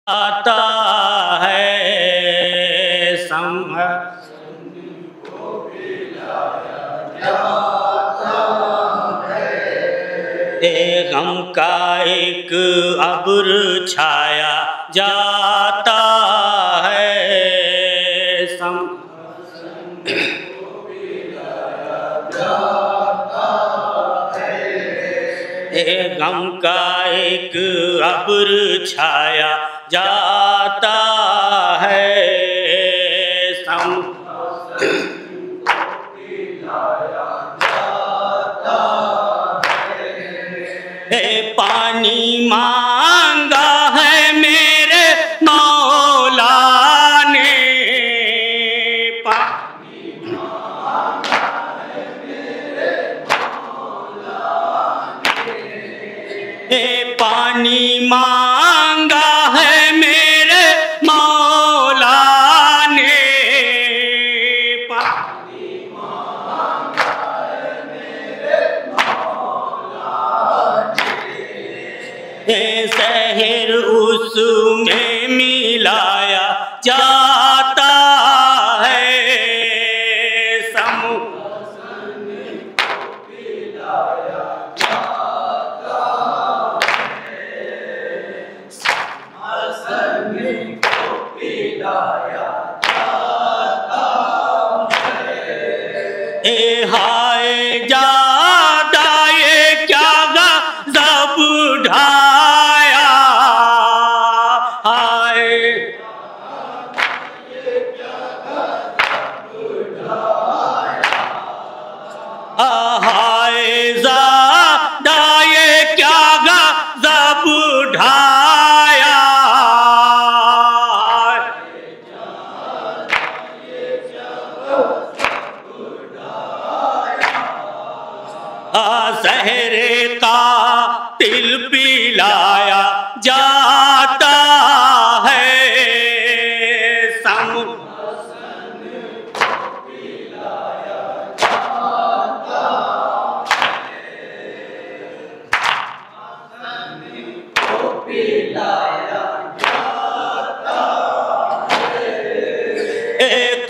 आता है गम का एक अब्र छाया जाता है गम का एक अब्र छाया जाता है पानी मांगा है मेरे मौला ने, पानी मांगा है मेरे मौला ने, पानी मांगा है मेरे मौला ने, पानी मांगा है मेरे मौला ने, शहर उसमें मिलाया जाता है हाय जादा ये क्या गज़ब ढाया, हाय हाय ज़ादा ये क्या गज़ब ढाया, ज़हरे का तिल पिलाया जाता है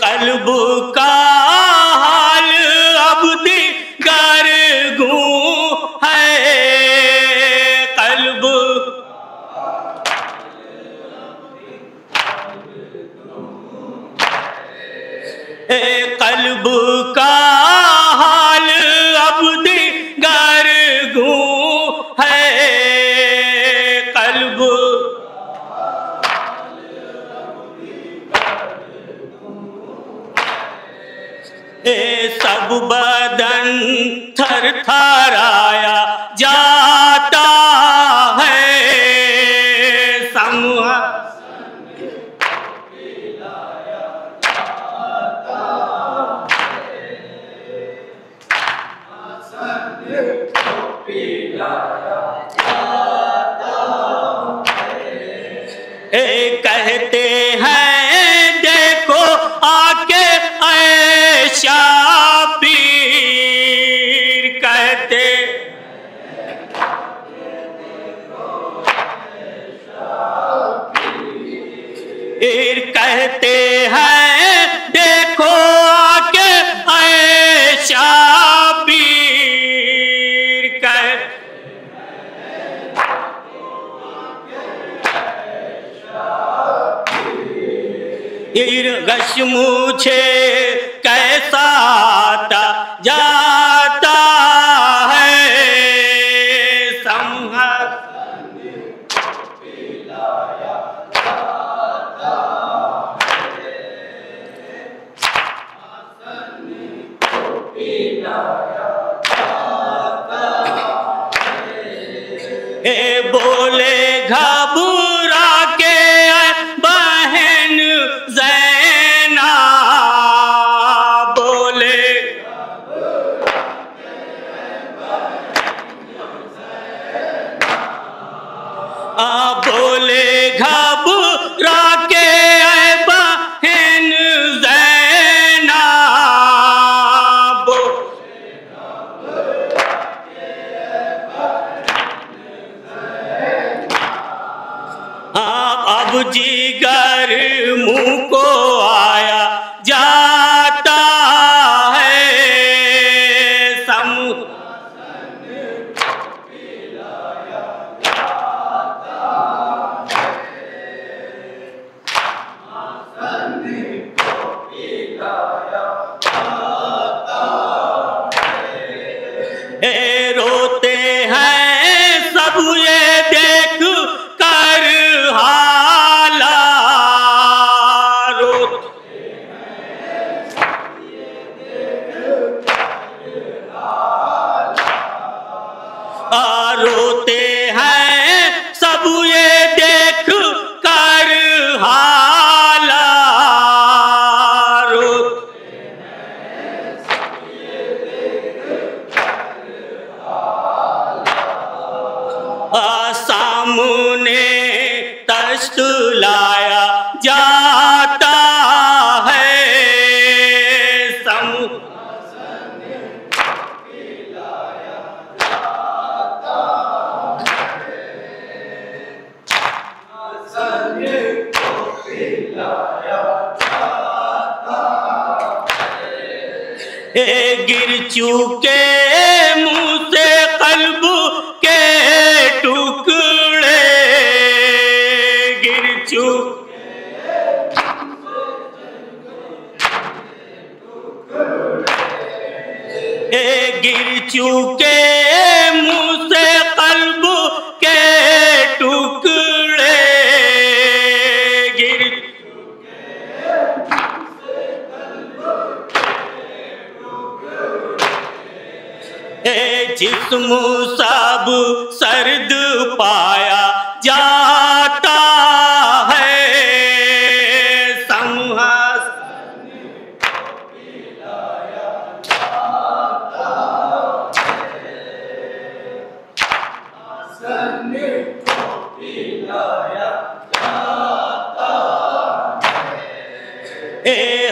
कल्ब का हाल अब दिगर गूं है, कल्ब कल्ब का हाल अब दिगर गूं है, कल्ब सब बदन थर थराया जाता है कहते हैं देखो आके ऐशा पीर, कहते कहते हैं देखो आके ऐशा पीर, गश मुझे कैसा आता जाता है बोले घबरा के बहन ज़ैनब, जिगर मुंह को आया जाता है। रोते हैं सब ये देख कर हाला, रोते हैं सब ये देख कर हाला, रोते हैं सब ये देख कर हाला, सामने तश्त लाया जाता है। गिर चुके मुंह से कल्ब के टुकड़े, गिर चुके मुंह से कल्ब के टुकड़े, गिर जिस्म सब सर्द पाया जाता है।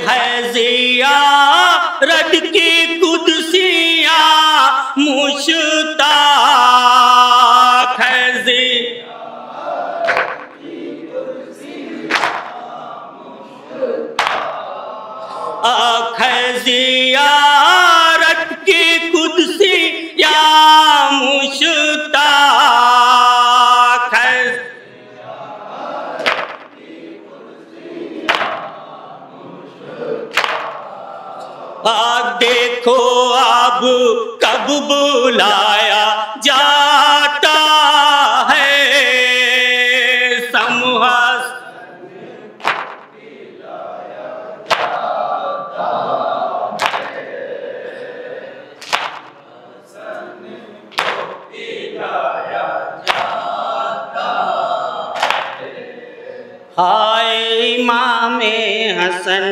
है ज़ियारत की कुदसियाँ मुश्ताक है, ज़ियारत की कुदसियाँ मुश्ताक है। देखो अब कब बुलाया जाता है। समहस हाय इमाम हसन।